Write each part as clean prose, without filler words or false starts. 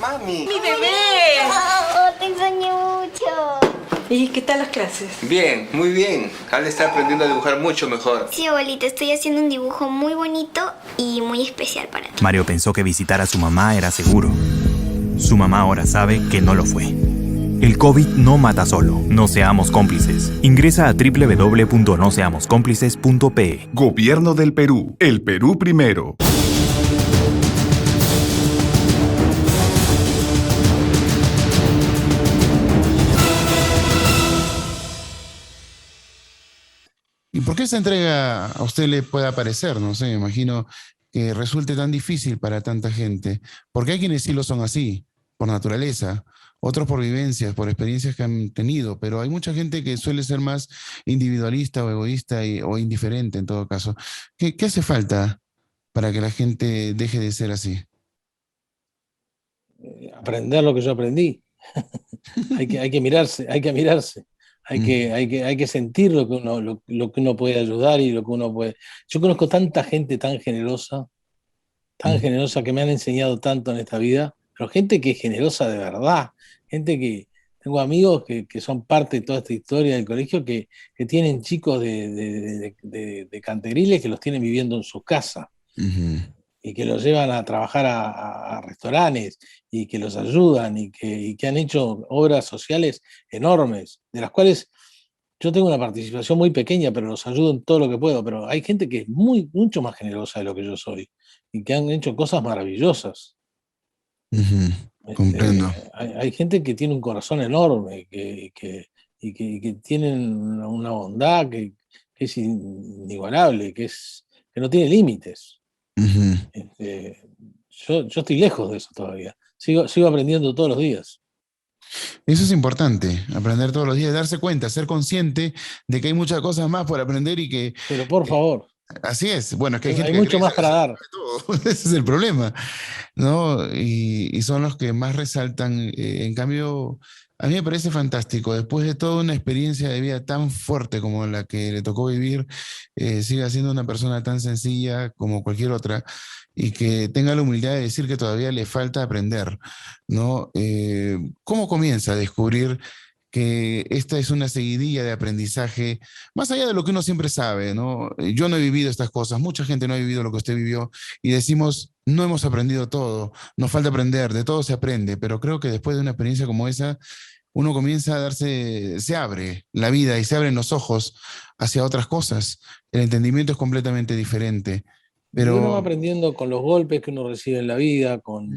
Mami. ¡Mi bebé! Oh, te extrañé mucho. ¿Y qué tal las clases? Bien, muy bien. Ale está aprendiendo a dibujar mucho mejor. Sí, abuelita, estoy haciendo un dibujo muy bonito y muy especial para ti. Mario pensó que visitar a su mamá era seguro. Su mamá ahora sabe que no lo fue. El COVID no mata solo. No seamos cómplices. Ingresa a www.noseamoscómplices.pe. Gobierno del Perú. El Perú primero. ¿Y por qué esta entrega a usted le puede parecer? No sé, me imagino que resulte tan difícil para tanta gente. Porque hay quienes sí lo son así, por naturaleza, otros por vivencias, por experiencias que han tenido, pero hay mucha gente que suele ser más individualista o egoísta o indiferente en todo caso. ¿Qué hace falta para que la gente deje de ser así? Aprender lo que yo aprendí. Hay que mirarse, hay que sentir lo que uno puede ayudar y lo que uno puede. Yo conozco tanta gente tan generosa que me han enseñado tanto en esta vida, pero gente que es generosa de verdad, gente que tengo amigos que son parte de toda esta historia del colegio que tienen chicos de canteriles que los tienen viviendo en sus casas Ujú. y que los llevan a trabajar a restaurantes y que los ayudan y que han hecho obras sociales enormes, de las cuales yo tengo una participación muy pequeña, pero los ayudo en todo lo que puedo. Pero hay gente que es mucho más generosa de lo que yo soy y que han hecho cosas maravillosas. Ujú. Comprendo. Hay gente que tiene un corazón enorme y que tienen una bondad que es inigualable, que no tiene límites. Ujú. Yo estoy lejos de eso todavía. Sigo aprendiendo todos los días. Eso es importante, aprender todos los días, darse cuenta, ser consciente de que hay muchas cosas más por aprender y que Pero por favor, así es. Bueno, es que hay gente hay que mucho cree más para saber dar. todo. Ese es el problema, ¿no? Y son los que más resaltan. En cambio, a mí me parece fantástico. Después de toda una experiencia de vida tan fuerte como la que le tocó vivir, siga siendo una persona tan sencilla como cualquier otra y que tenga la humildad de decir que todavía le falta aprender, ¿no? ¿Cómo comienza a descubrir que esta es una seguidilla de aprendizaje, más allá de lo que uno siempre sabe, ¿no? Yo no he vivido estas cosas, mucha gente no ha vivido lo que usted vivió y decimos, no hemos aprendido todo, nos falta aprender, de todo se aprende, pero creo que después de una experiencia como esa, uno comienza a darse, se abre la vida y se abren los ojos hacia otras cosas. El entendimiento es completamente diferente, Y uno va pero aprendiendo con los golpes que uno recibe en la vida, con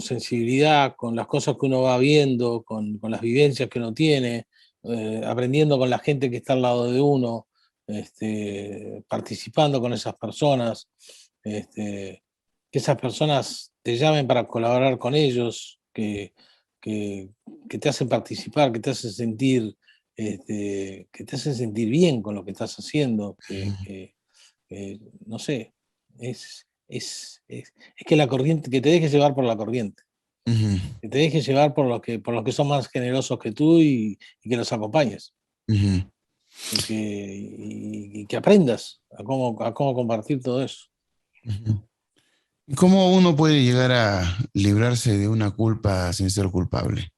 sensibilidad, con las cosas que uno va viendo, con las vivencias que uno tiene, aprendiendo con la gente que está al lado de uno, participando con esas personas, que esas personas te llamen para colaborar con ellos, que, que te hacen participar, que te hacen sentir bien con lo que estás haciendo, no sé, es que la corriente, que te dejes llevar por la corriente, ujú, que te dejes llevar por los que son más generosos que tú y que los acompañes ujú. y que aprendas a cómo compartir todo eso. Ujú. ¿Cómo uno puede llegar a librarse de una culpa sin ser culpable?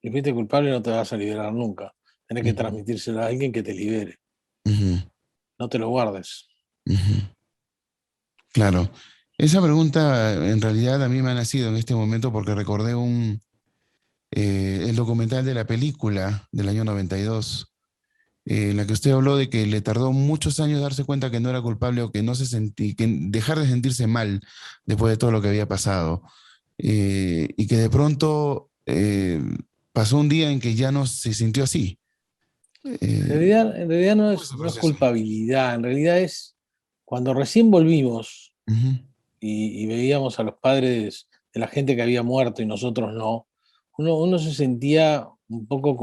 Si fuiste culpable no te vas a liberar nunca. Tenés que Ujú, transmitírselo a alguien que te libere. ujú, No te lo guardes. ujú. Claro. Esa pregunta en realidad a mí me ha nacido en este momento porque recordé el documental de la película del año 92, en la que usted habló de que le tardó muchos años darse cuenta que no era culpable o que no se sentía, que dejar de sentirse mal después de todo lo que había pasado. Y que de pronto pasó un día en que ya no se sintió así. En Eh, realidad, en realidad no ¿Cómo fue es, ese no es proceso? culpabilidad, en realidad es cuando recién volvimos Ujú, y veíamos a los padres de la gente que había muerto y nosotros no, uno se sentía un poco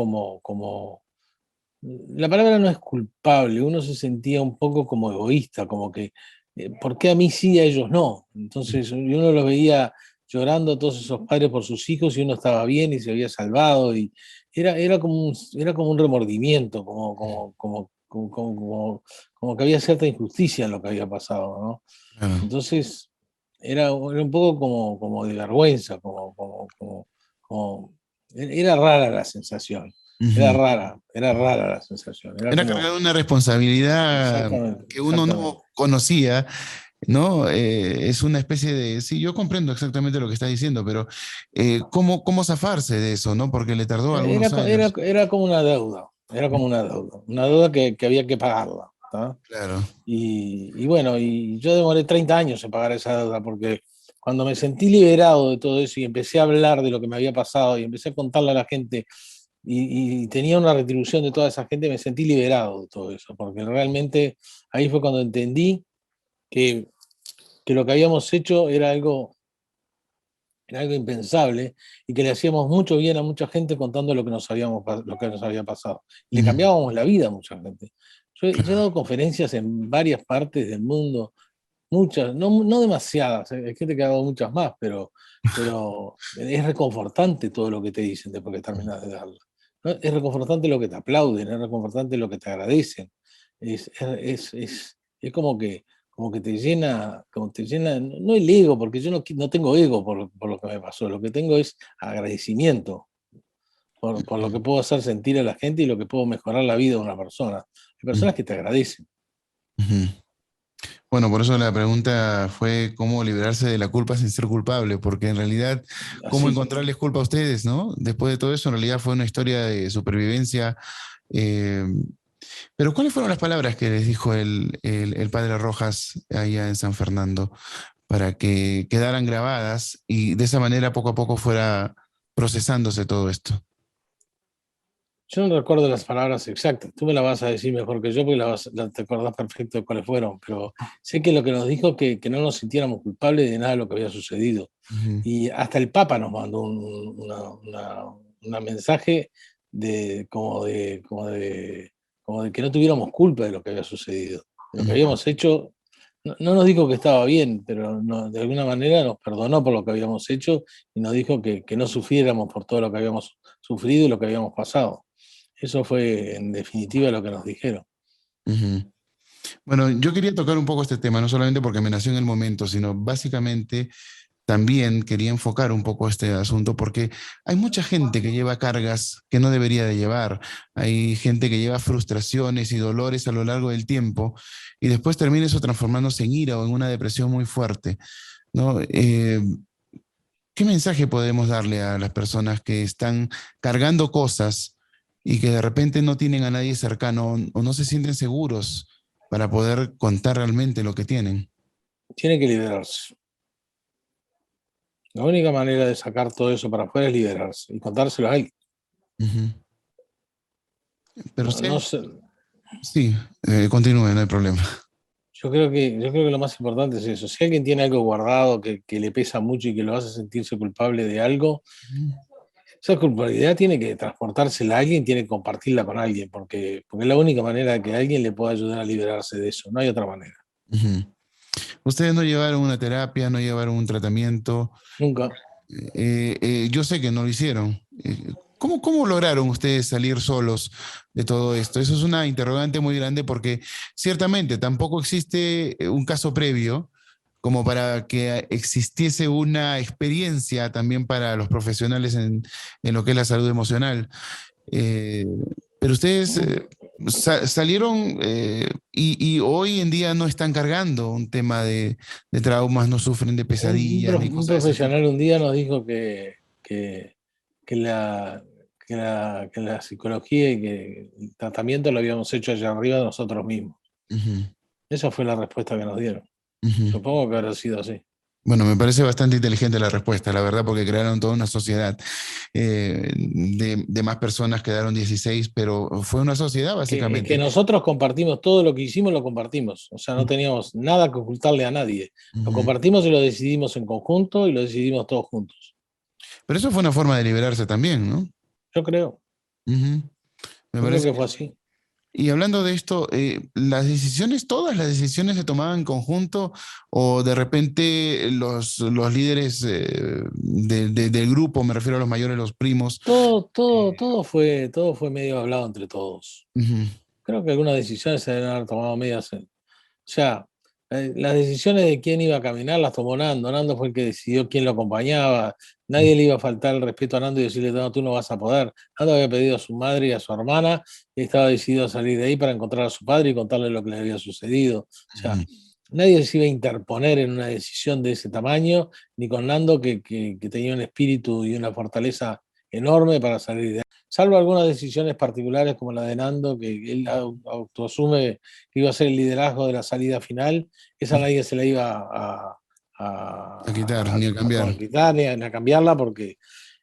la palabra no es culpable, uno se sentía un poco como egoísta, como que, ¿por qué a mí sí y a ellos no? Entonces, y uno los veía llorando a todos esos padres por sus hijos y uno estaba bien y se había salvado y era como un remordimiento, como que había cierta injusticia en lo que había pasado, ¿no? claro. Entonces, era un poco como de vergüenza, era rara la sensación. Era Ujú. rara la sensación. Era cargar una responsabilidad Exactamente, que uno exactamente. no conocía, ¿no? Es una especie de, sí, yo comprendo exactamente lo que está diciendo, pero ¿cómo zafarse de eso, ¿no? Porque le tardó Era, algunos años. era como una deuda, una deuda que había que pagarla. ¿Tá? Claro. Y bueno, y yo demoré 30 años en pagar esa deuda, porque cuando me sentí liberado de todo eso y empecé a hablar de lo que me había pasado y empecé a contarle a la gente y tenía una retribución de toda esa gente, me sentí liberado de todo eso, porque realmente ahí fue cuando entendí que, que lo que habíamos hecho era algo impensable y que le hacíamos mucho bien a mucha gente contando lo que nos había pasado. Y le Ujú. cambiábamos la vida a mucha gente. Yo he Claro. dado conferencias en varias partes del mundo, muchas, no demasiadas, hay gente que ha dado muchas más, pero es reconfortante todo lo que te dicen después que terminas de darlo. ¿No? Es reconfortante lo que te aplauden, es reconfortante lo que te agradecen. Es como que te llena, no el ego, porque yo no tengo ego por lo que me pasó, lo que tengo es agradecimiento por lo que puedo hacer sentir a la gente y lo que puedo mejorar la vida de una persona. Hay personas que te agradecen. Ujú. Bueno, por eso la pregunta fue cómo liberarse de la culpa sin ser culpable, porque en realidad, cómo Así. encontrarles culpa a ustedes, ¿no? Después de todo eso, en realidad fue una historia de supervivencia. eh, pero ¿cuáles fueron las palabras que les dijo el padre Rojas allá en San Fernando para que quedaran grabadas y de esa manera poco a poco fuera procesándose todo esto? Yo no recuerdo las palabras exactas, tú me las vas a decir mejor que yo porque te acordás perfecto de cuáles fueron, pero sé que lo que nos dijo que no nos sintiéramos culpables de nada de lo que había sucedido. Ujú, Y hasta el Papa nos mandó una mensaje como de que no tuviéramos culpa de lo que había sucedido. De lo que ujú, habíamos hecho, no nos dijo que estaba bien, pero de alguna manera nos perdonó por lo que habíamos hecho y nos dijo que no sufriéramos por todo lo que habíamos sufrido y lo que habíamos pasado. Eso fue en definitiva lo que nos dijeron. ujú. Bueno, yo quería tocar un poco este tema, no solamente porque me nació en el momento, sino básicamente también quería enfocar un poco este asunto porque hay mucha gente que lleva cargas que no debería de llevar. Hay gente que lleva frustraciones y dolores a lo largo del tiempo y después termina eso transformándose en ira o en una depresión muy fuerte, ¿no? ¿Qué mensaje podemos darle a las personas que están cargando cosas y que de repente no tienen a nadie cercano o no se sienten seguros para poder contar realmente lo que tienen? Tiene que liberarse. La única manera de sacar todo eso para afuera es liberarse y contárselo a alguien. Ujú. Pero No, no usted, sé, sí, continúe, no hay problema. yo creo que lo más importante es eso. Si alguien tiene algo guardado que le pesa mucho y que lo hace sentirse culpable de algo, esa culpabilidad tiene que transportársela a alguien, tiene que compartirla con alguien, porque es la única manera de que alguien le pueda ayudar a liberarse de eso. No hay otra manera. Ujú. Ustedes no llevaron una terapia, no llevaron un tratamiento. Nunca. Yo sé que no lo hicieron. ¿Cómo lograron ustedes salir solos de todo esto? Eso es una interrogante muy grande porque ciertamente tampoco existe un caso previo como para que existiese una experiencia también para los profesionales en lo que es la salud emocional. Eh, pero ustedes salieron y hoy en día no están cargando un tema de traumas, no sufren de pesadillas ni Un cosas de ese tipo. profesional un día nos dijo que, que la, que la psicología y que el tratamiento lo habíamos hecho allá arriba de nosotros mismos. Ujú, Esa fue la respuesta que nos dieron. ujú. Supongo que habrá sido así. Bueno, me parece bastante inteligente la respuesta, la verdad, porque crearon toda una sociedad. De más personas quedaron 16, pero fue una sociedad Es que básicamente. nosotros compartimos todo lo que hicimos, lo compartimos. O sea, no teníamos nada que ocultarle a nadie. Lo Ujú. compartimos y lo decidimos en conjunto y lo decidimos todos juntos. Pero eso fue una forma de liberarse también, ¿no? Yo creo, Ujú. Me yo creo parece que que fue así. y hablando de esto, todas las decisiones se tomaban en conjunto o de repente los líderes del grupo, me refiero a los mayores, los primos. Todo fue medio hablado entre todos. Ujú, Creo que algunas decisiones se deben haber tomado medias. O sea, Las decisiones de quién iba a caminar las tomó Nando. Nando fue el que decidió quién lo acompañaba. Nadie le iba a faltar el respeto a Nando y decirle, no, tú no vas a poder. Nando había pedido a su madre y a su hermana y estaba decidido a salir de ahí para encontrar a su padre y contarle lo que le había sucedido. O sea, nadie se iba a interponer en una decisión de ese tamaño, ni con Nando que tenía un espíritu y una fortaleza enorme para salir de ahí. Salvo algunas decisiones particulares como la de Nando, que él autoasume que iba a ser el liderazgo de la salida final, esa nadie se la iba A quitar, ni a cambiar. a quitar ni a cambiarla, porque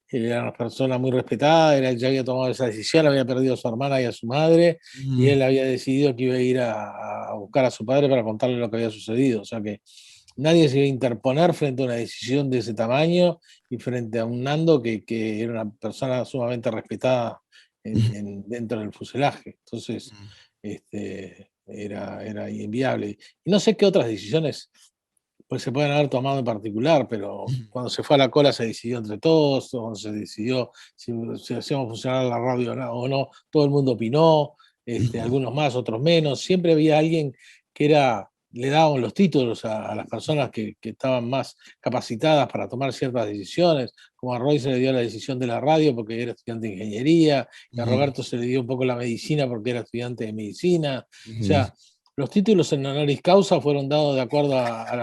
él era una persona muy respetada, él ya había tomado esa decisión, había perdido a su hermana y a su madre, y él había decidido que iba a ir a buscar a su padre para contarle lo que había sucedido. O sea que nadie se iba a interponer frente a una decisión de ese tamaño y frente a un Nando que era una persona sumamente respetada dentro del fuselaje. Entonces, era inviable. Y no sé qué otras decisiones pues, se pueden haber tomado en particular, pero cuando se fue a la cola se decidió entre todos, cuando se decidió si hacíamos funcionar la radio o no, todo el mundo opinó, algunos más, otros menos. Siempre había alguien que le daban los títulos a las personas que estaban más capacitadas para tomar ciertas decisiones, como a Roy se le dio la decisión de la radio porque era estudiante de ingeniería, y a Roberto se le dio un poco la medicina porque era estudiante de medicina. O sea, los títulos en honoris causa fueron dados de acuerdo a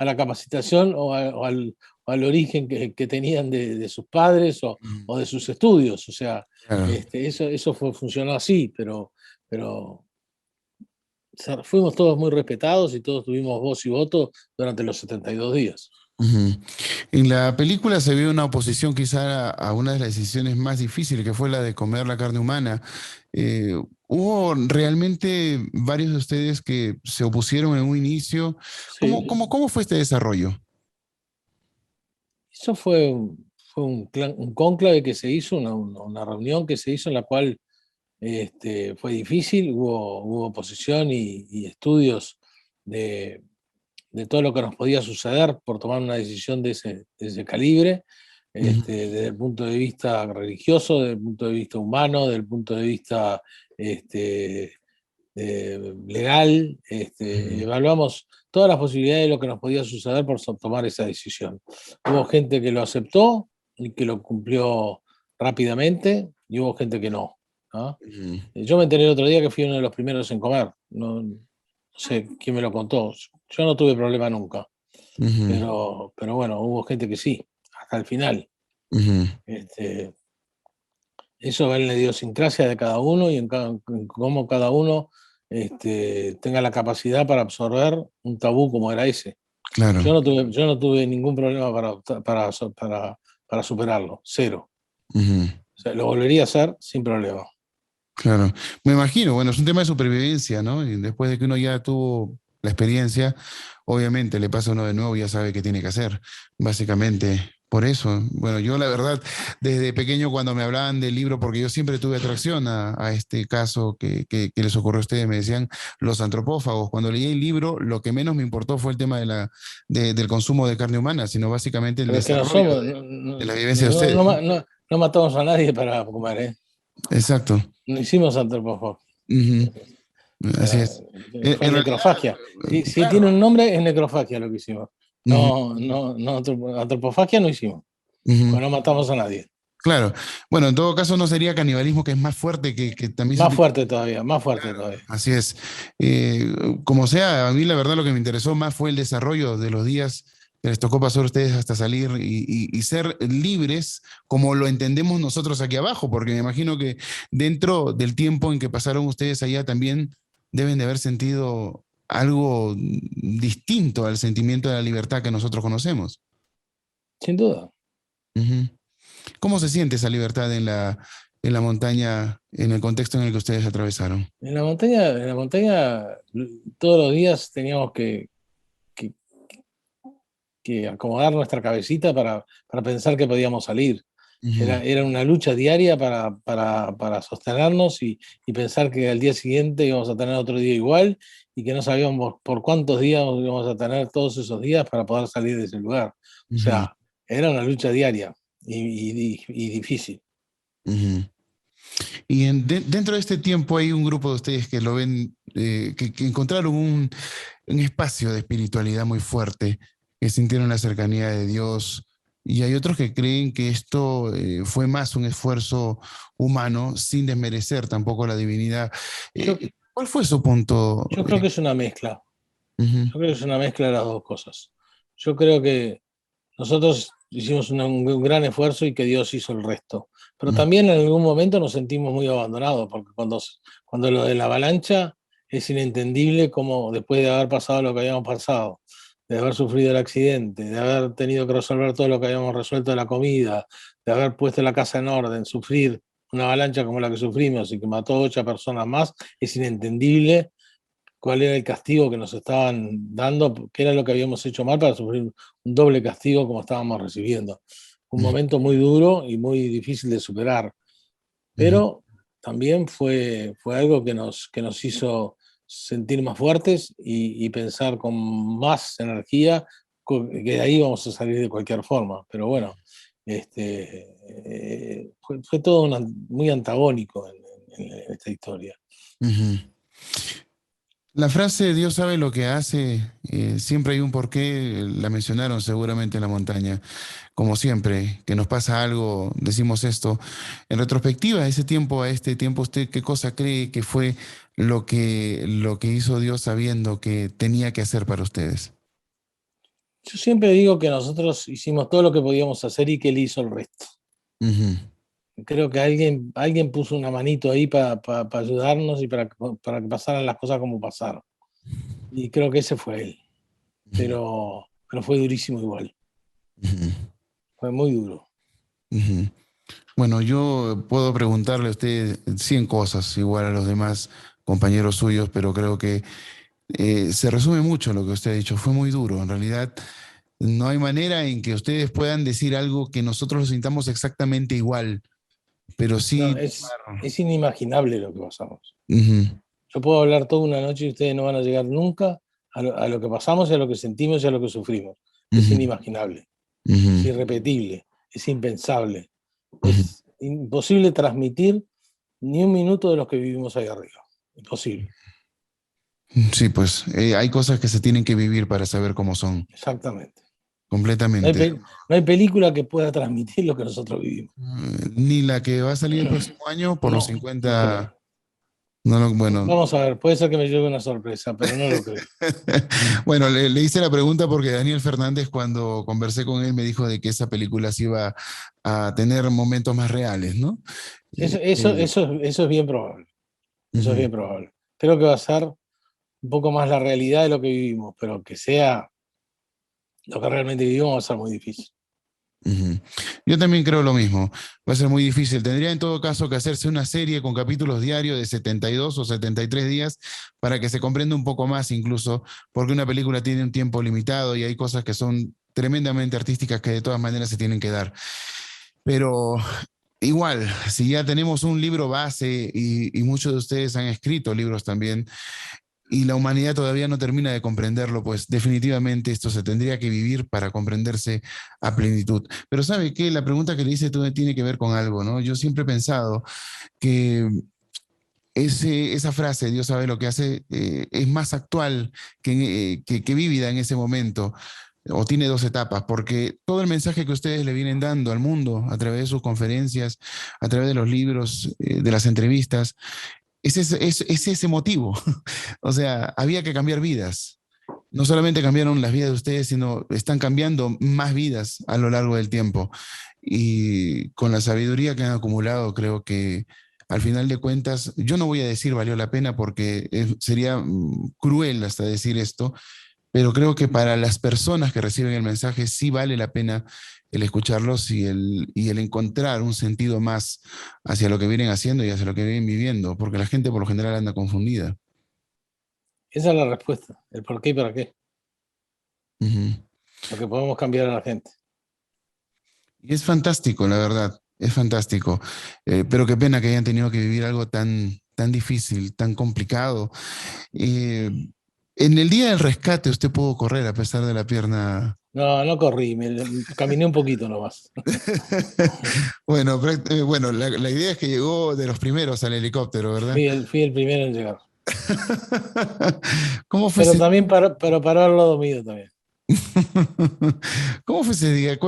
la capacitación o al origen que tenían de sus padres o de sus estudios. O sea, Claro. eso funcionó así, pero fuimos todos muy respetados y todos tuvimos voz y voto durante los 72 días. En la película se ve una oposición quizá a una de las decisiones más difíciles, que fue la de comer la carne humana. Hubo realmente varios de ustedes que se opusieron en un inicio. Sí. ¿Cómo fue este desarrollo? Eso fue un cónclave que se hizo, una reunión que se hizo en la cual fue difícil, hubo oposición y estudios de todo lo que nos podía suceder por tomar una decisión de ese calibre, desde el punto de vista religioso, desde el punto de vista humano, desde el punto de vista legal. Evaluamos todas las posibilidades de lo que nos podía suceder por tomar esa decisión. Hubo gente que lo aceptó y que lo cumplió rápidamente, y hubo gente que no. ¿No? Yo me enteré el otro día que fui uno de los primeros en comer. No sé quién me lo contó. Yo no tuve problema nunca. Pero bueno, hubo gente que sí, hasta el final. Eso va en la idiosincrasia de cada uno y en cómo cada uno tenga la capacidad para absorber un tabú como era ese. Claro. Yo no tuve ningún problema para superarlo, cero. O sea, lo volvería a hacer sin problema. Claro, me imagino, bueno, es un tema de supervivencia, ¿no? Y después de que uno ya tuvo la experiencia, obviamente le pasa a uno de nuevo y ya sabe qué tiene que hacer, básicamente. Por eso, bueno, yo la verdad, desde pequeño cuando me hablaban del libro, porque yo siempre tuve atracción a este caso que les ocurrió a ustedes, me decían los antropófagos. Cuando leí el libro, lo que menos me importó fue el tema del consumo de carne humana, sino básicamente el desarrollo de la vivencia de ustedes. No matamos a nadie para comer, ¿eh? Exacto. No hicimos antropófagos. Así es. Fue necrofagia. Si claro. Tiene un nombre, es necrofagia lo que hicimos. No, antropofagia no hicimos. Pues no matamos a nadie. Claro. Bueno, en todo caso no sería canibalismo, que es más fuerte que también... Más fuerte todavía. Así es. Como sea, a mí la verdad lo que me interesó más fue el desarrollo de los días que les tocó pasar a ustedes hasta salir y ser libres como lo entendemos nosotros aquí abajo, porque me imagino que dentro del tiempo en que pasaron ustedes allá también deben de haber sentido algo distinto al sentimiento de la libertad que nosotros conocemos. Sin duda. ¿Cómo se siente esa libertad en la montaña, en el contexto en el que ustedes atravesaron? En la montaña todos los días teníamos que acomodar nuestra cabecita para pensar que podíamos salir. Era una lucha diaria para sostenernos y pensar que al día siguiente íbamos a tener otro día igual y que no sabíamos por cuántos días íbamos a tener todos esos días para poder salir de ese lugar. O sea, era una lucha diaria y difícil. Y dentro de este tiempo hay un grupo de ustedes que lo ven que encontraron un espacio de espiritualidad muy fuerte, que sintieron la cercanía de Dios. Y hay otros que creen que esto fue más un esfuerzo humano, sin desmerecer tampoco la divinidad. Yo, ¿Cuál fue su punto? yo creo que es una mezcla. Ujú, Yo creo que es una mezcla de las dos cosas. Yo creo que nosotros hicimos un gran esfuerzo y que Dios hizo el resto. Pero ujú, también en algún momento nos sentimos muy abandonados, porque cuando lo de la avalancha es inentendible cómo después de haber pasado lo que habíamos pasado, de haber sufrido el accidente, de haber tenido que resolver todo lo que habíamos resuelto de la comida, de haber puesto la casa en orden, sufrir una avalancha como la que sufrimos y que mató a 8 personas más, es inentendible cuál era el castigo que nos estaban dando, qué era lo que habíamos hecho mal para sufrir un doble castigo como estábamos recibiendo. Un ujú, momento muy duro y muy difícil de superar, ujú, pero también fue algo que nos hizo sentir más fuertes y pensar con más energía que de ahí vamos a salir de cualquier forma. Pero bueno, fue todo muy antagónico en esta historia. ujú. La frase Dios sabe lo que hace, siempre hay un porqué, la mencionaron seguramente en la montaña. Como siempre, que nos pasa algo, decimos esto. En retrospectiva, a ese tiempo, a este tiempo, ¿usted qué cosa cree que fue lo que hizo Dios sabiendo que tenía que hacer para ustedes? Yo siempre digo que nosotros hicimos todo lo que podíamos hacer y que Él hizo el resto. Ujú, Creo que alguien puso una manito ahí para ayudarnos y para que pasaran las cosas como pasaron. Y creo que ese fue Él. Pero fue durísimo igual. ujú, Fue muy duro. ujú. Bueno, yo puedo preguntarle a usted 100 cosas, igual a los demás compañeros suyos, pero creo que se resume mucho lo que usted ha dicho. Fue muy duro. En realidad, no hay manera en que ustedes puedan decir algo que nosotros lo sintamos exactamente igual, pero No, sí. es inimaginable lo que pasamos. Ujú, Yo puedo hablar toda una noche y ustedes no van a llegar nunca a lo que pasamos y a lo que sentimos y a lo que sufrimos. Es ujú, inimaginable, es ujú, irrepetible, es impensable. ujú. Es imposible transmitir ni un minuto de los que vivimos ahí arriba. Imposible, Sí, pues hay cosas que se tienen que vivir para saber cómo son, exactamente. No hay, completamente. no hay película que pueda transmitir lo que nosotros vivimos. Ni la que va a salir el próximo año por los No, no creo. 50. No, bueno. Vamos a ver, puede ser que me lleve una sorpresa, pero no lo creo. Bueno, le hice la pregunta porque Daniel Fernández, cuando conversé con él, me dijo de que esa película sí iba a tener momentos más reales, ¿no? Eso es bien probable. Eso es Ujú, bien probable. Creo que va a ser un poco más la realidad de lo que vivimos, pero que sea lo que realmente vivimos va a ser muy difícil. ujú. Yo también creo lo mismo. Va a ser muy difícil. Tendría en todo caso que hacerse una serie con capítulos diarios de 72 o 73 días para que se comprenda un poco más incluso, porque una película tiene un tiempo limitado y hay cosas que son tremendamente artísticas que de todas maneras se tienen que dar. Pero igual, si ya tenemos un libro base y muchos de ustedes han escrito libros también, y la humanidad todavía no termina de comprenderlo, pues definitivamente esto se tendría que vivir para comprenderse a plenitud. Pero ¿sabe qué? La pregunta que le hice tú tiene que ver con algo, ¿no? Yo siempre he pensado que esa frase, Dios sabe lo que hace, es más actual que vívida en ese momento, o tiene dos etapas, porque todo el mensaje que ustedes le vienen dando al mundo a través de sus conferencias, a través de los libros, de las entrevistas, es ese motivo. O sea, había que cambiar vidas. No solamente cambiaron las vidas de ustedes, sino están cambiando más vidas a lo largo del tiempo. Y con la sabiduría que han acumulado, creo que al final de cuentas, yo no voy a decir valió la pena porque sería cruel hasta decir esto, pero creo que para las personas que reciben el mensaje sí vale la pena el escucharlos y el encontrar un sentido más hacia lo que vienen haciendo y hacia lo que vienen viviendo, porque la gente por lo general anda confundida. Esa es la respuesta, el por qué y para qué, Ujú. lo que podemos cambiar a la gente. Y es fantástico, la verdad, es fantástico. Pero qué pena que hayan tenido que vivir algo tan, tan difícil, tan complicado. Eh, en el día del rescate usted pudo correr a pesar de la pierna. No, no corrí, caminé un poquito nomás. Bueno, la idea es que llegó de los primeros al helicóptero, ¿verdad? Fui el primero en llegar. ¿Cómo fue Pero ese, también pero paró al lado mío también. cómo fue ese día?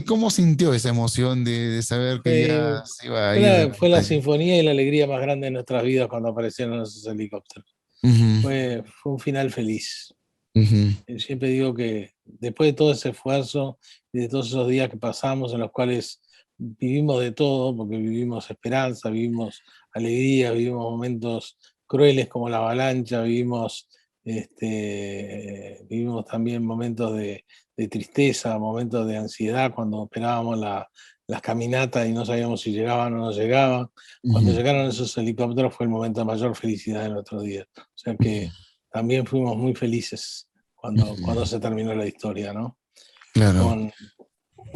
¿Cómo sintió esa emoción de saber que ya Fue, se iba a fue ir de la, la fue la montaña? sinfonía y la alegría más grande de nuestras vidas cuando aparecieron esos helicópteros. Ujú, Fue un final feliz. ujú, Siempre digo que después de todo ese esfuerzo y de todos esos días que pasamos en los cuales vivimos de todo, porque vivimos esperanza, vivimos alegría, vivimos momentos crueles como la avalancha, vivimos también momentos de tristeza, momentos de ansiedad cuando esperábamos las caminatas y no sabíamos si llegaban o no llegaban. Cuando ujú, llegaron esos helicópteros fue el momento de mayor felicidad de nuestros días. O sea que también fuimos muy felices cuando ujú. se terminó la historia, ¿no? Claro.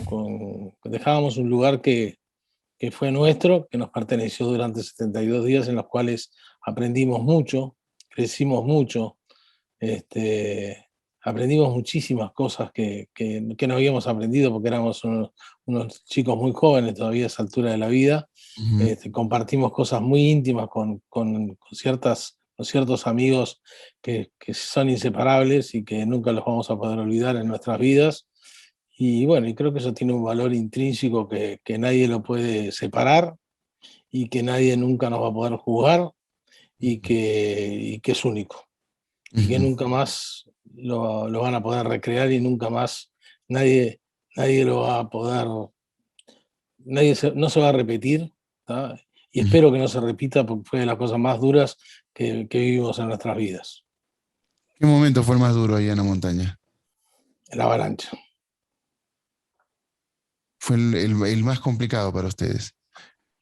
Con, dejábamos un lugar que fue nuestro, que nos perteneció durante 72 días en los cuales aprendimos mucho, crecimos mucho, este, aprendimos muchísimas cosas que no habíamos aprendido porque éramos unos chicos muy jóvenes todavía a esa altura de la vida. Ujú, Compartimos cosas muy íntimas con ciertos amigos que son inseparables y que nunca los vamos a poder olvidar en nuestras vidas. Y bueno, y creo que eso tiene un valor intrínseco que nadie lo puede separar y que nadie nunca nos va a poder juzgar y que es único y que ujú, nunca más lo van a poder recrear y nunca más nadie, nadie lo va a poder, no se va a repetir, ¿tá? Y ujú. espero que no se repita porque fue de las cosas más duras que vivimos en nuestras vidas, ¿Qué momento fue el más duro allá en la montaña? la avalancha. Fue el más complicado para ustedes.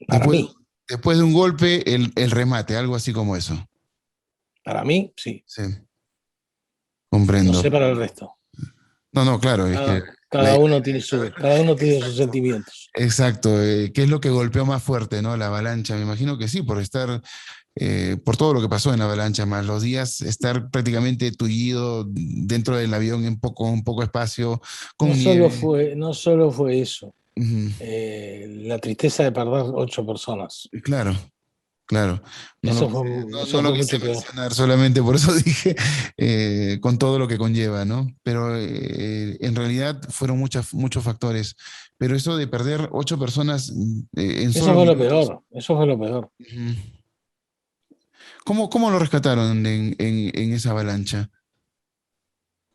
Para Después, mí, después de un golpe, el remate, algo así como eso. para mí, sí, Sí, no comprendo. sé para el resto. No, no, claro, es que la Cada idea uno tiene es saber. cada uno tiene sus Exacto, sentimientos. exacto. ¿Qué es lo que golpeó más fuerte, no? La avalancha, me imagino que sí, por estar, por todo lo que pasó en la avalancha, más los días, estar prácticamente tullido dentro del avión en un poco espacio, con nieve. No solo fue eso, Ujú. la tristeza de perder 8 personas. Claro, claro. No Eso lo fue quise mucho peor. mencionar, solamente por eso dije, con todo lo que conlleva, ¿no? Pero en realidad fueron muchos factores. Pero eso de perder 8 personas en Eso solo fue lo minutos. peor, eso fue lo peor. Ujú. ¿Cómo lo rescataron en esa avalancha?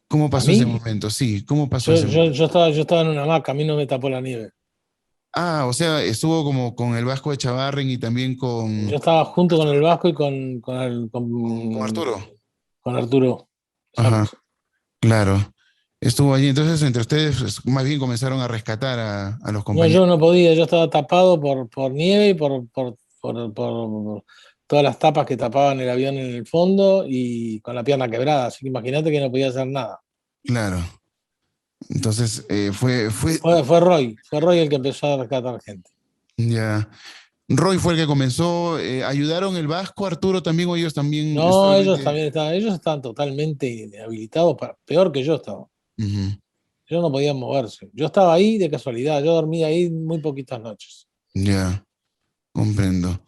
¿Cómo A pasó ese mí, momento? Sí, ¿cómo pasó ese momento? yo estaba en una hamaca, a mí no me tapó la nieve. Ah, o sea, estuvo como con el Vasco de Chavarren y también Yo estaba junto con el Vasco y con Arturo. con Arturo. Ajá, Exacto. claro. Estuvo allí. Entonces, entre ustedes, pues, más bien comenzaron a rescatar a los No, compañeros. yo no podía, yo estaba tapado por nieve y por todas las tapas que tapaban el avión en el fondo y con la pierna quebrada. Así que imagínate que no podía hacer nada. Claro. Entonces, Fue Roy el que empezó a rescatar gente. ya. Roy fue el que comenzó. ¿Ayudaron el Vasco, Arturo también o ellos también No, solamente? ellos estaban totalmente inhabilitados, peor que yo estaba. Ujú, Ellos no podían moverse. Yo estaba ahí de casualidad, yo dormía ahí muy poquitas noches. ya, comprendo.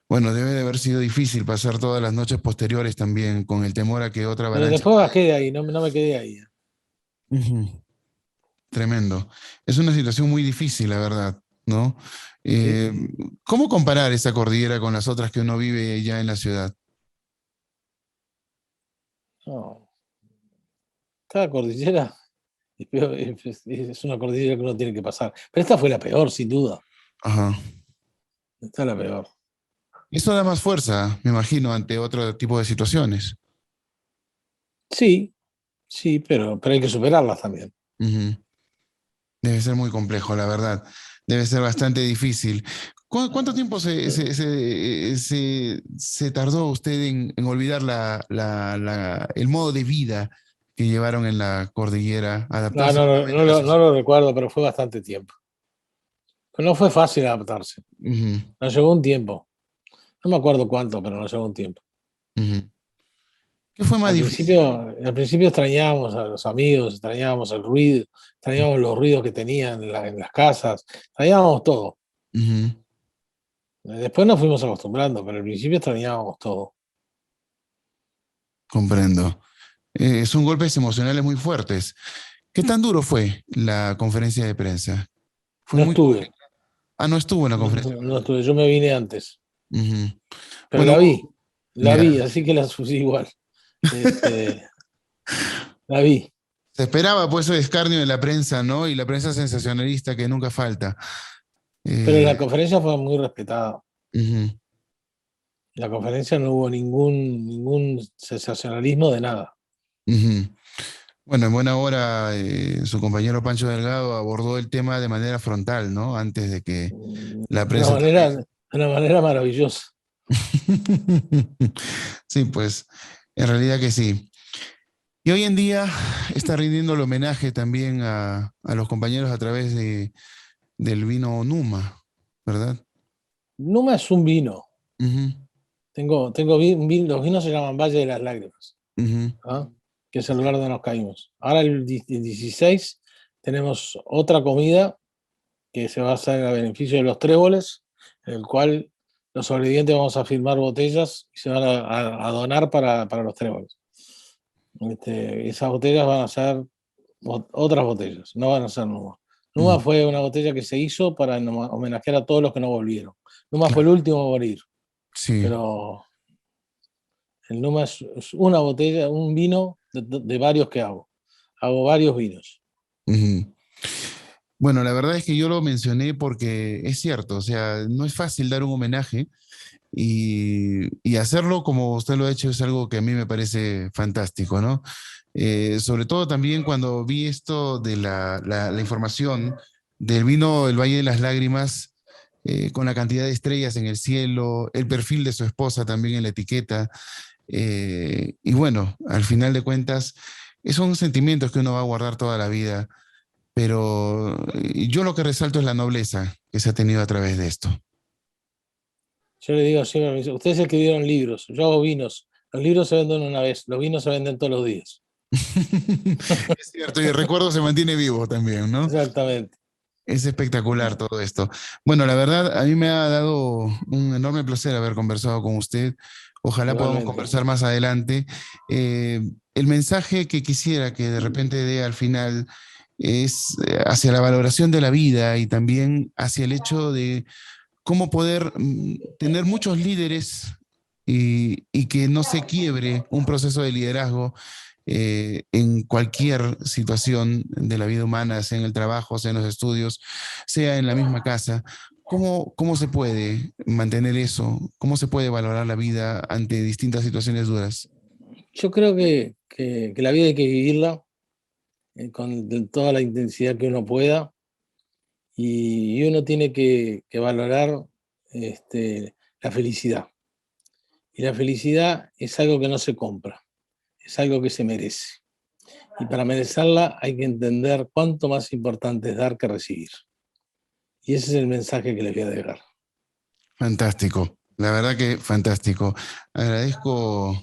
Bueno, debe de haber sido difícil pasar todas las noches posteriores también con el temor a que otra Pero avalancha. después bajé de ahí, no me quedé ahí. Ujú. Tremendo. Es una situación muy difícil, la verdad, ¿no? Sí. Eh, ¿Cómo comparar esa cordillera con las otras que uno vive ya en la ciudad? No, cada cordillera es una cordillera que uno tiene que pasar. Pero esta fue la peor, sin duda. Ajá. Esta es la peor. Eso da más fuerza, me imagino, ante otro tipo de situaciones. Sí, sí, pero hay que superarlas también. Ujú. Debe ser muy complejo, la verdad. Debe ser bastante difícil. ¿Cuánto tiempo se tardó usted en olvidar el modo de vida que llevaron en la cordillera, No, adaptarse nuevamente a la no sociedad? lo recuerdo, pero fue bastante tiempo. Pero no fue fácil adaptarse. Ujú, Nos llevó un tiempo. No me acuerdo cuánto, pero nos llevó un tiempo. ujú. ¿Qué fue más difícil? Al principio extrañábamos a los amigos, extrañábamos el ruido, extrañábamos los ruidos que tenían en las casas, extrañábamos todo. Ujú, Después nos fuimos acostumbrando, pero al principio extrañábamos todo. Comprendo. Son golpes emocionales muy fuertes. ¿Qué tan duro fue la conferencia de prensa? Fue No muy... estuve, Ah, no estuvo en la no, conferencia. no estuve, yo me vine antes, Ujú. pero Bueno, la mira, vi, así que la sufrí igual. Este, la vi. se esperaba pues el escarnio de la prensa, ¿no? Y la prensa sensacionalista que nunca falta. Pero la Eh, conferencia fue muy respetada. ujú, En la conferencia no hubo ningún sensacionalismo de nada. ujú. Bueno, en buena hora su compañero Pancho Delgado abordó el tema de manera frontal, ¿no? Antes de que la De prensa también. de una manera maravillosa. Sí, pues en realidad que sí. Y hoy en día está rindiendo el homenaje también a los compañeros a través del vino Numa, ¿verdad? Numa es un vino. Ujú, Los vinos se llaman Valle de las Lágrimas, ujú. ¿ah? Que es el lugar donde nos caímos. Ahora el 16 tenemos otra comida que se va a hacer a beneficio de los tréboles, en el cual los sobrevivientes vamos a firmar botellas y se van a donar para los tréboles. Esas botellas van a ser otras botellas, no van a ser Numa. Numa Mm, fue una botella que se hizo para homenajear a todos los que no volvieron. Numa fue el claro, último a morir, sí. pero el Numa es una botella, un vino de varios que hago. Hago varios vinos. Ujú. Bueno, la verdad es que yo lo mencioné porque es cierto, o sea, no es fácil dar un homenaje y hacerlo como usted lo ha hecho es algo que a mí me parece fantástico, ¿no? Sobre todo también cuando vi esto de la información del vino El Valle de las Lágrimas, con la cantidad de estrellas en el cielo, el perfil de su esposa también en la etiqueta, y bueno, al final de cuentas, son sentimientos que uno va a guardar toda la vida, pero yo lo que resalto es la nobleza que se ha tenido a través de esto. Yo le digo siempre, me dice, ustedes escribieron libros, yo hago vinos. Los libros se venden una vez, los vinos se venden todos los días. Es cierto, y el recuerdo se mantiene vivo también, ¿no? Exactamente. Es espectacular todo esto. Bueno, la verdad, a mí me ha dado un enorme placer haber conversado con usted. Ojalá podamos Igualmente. conversar más adelante. El mensaje que quisiera que de repente dé al final es hacia la valoración de la vida y también hacia el hecho de cómo poder tener muchos líderes y que no se quiebre un proceso de liderazgo en cualquier situación de la vida humana, sea en el trabajo, sea en los estudios, sea en la misma casa. ¿Cómo se puede mantener eso? ¿Cómo se puede valorar la vida ante distintas situaciones duras? Yo creo que la vida hay que vivirla con toda la intensidad que uno pueda y uno tiene que valorar la felicidad. Y la felicidad es algo que no se compra, es algo que se merece. Y para merecerla hay que entender cuánto más importante es dar que recibir. Y ese es el mensaje que les voy a dejar. Fantástico, la verdad que fantástico. Agradezco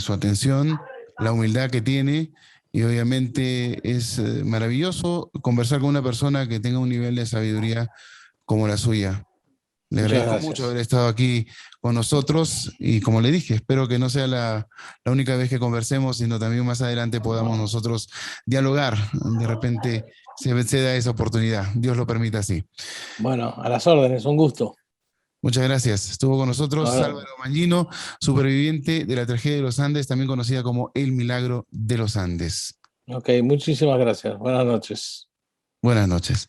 su atención, la humildad que tiene y obviamente es maravilloso conversar con una persona que tenga un nivel de sabiduría como la suya. Le Muchas agradezco mucho gracias. haber estado aquí con nosotros y como le dije, espero que no sea la única vez que conversemos, sino también más adelante podamos nosotros dialogar. De repente se da esa oportunidad. Dios lo permita así. Bueno, a las órdenes, un gusto. Muchas gracias. Estuvo con nosotros A ver. Álvaro Mangino, superviviente de la tragedia de los Andes, también conocida como El Milagro de los Andes. Ok, muchísimas gracias. Buenas noches. Buenas noches.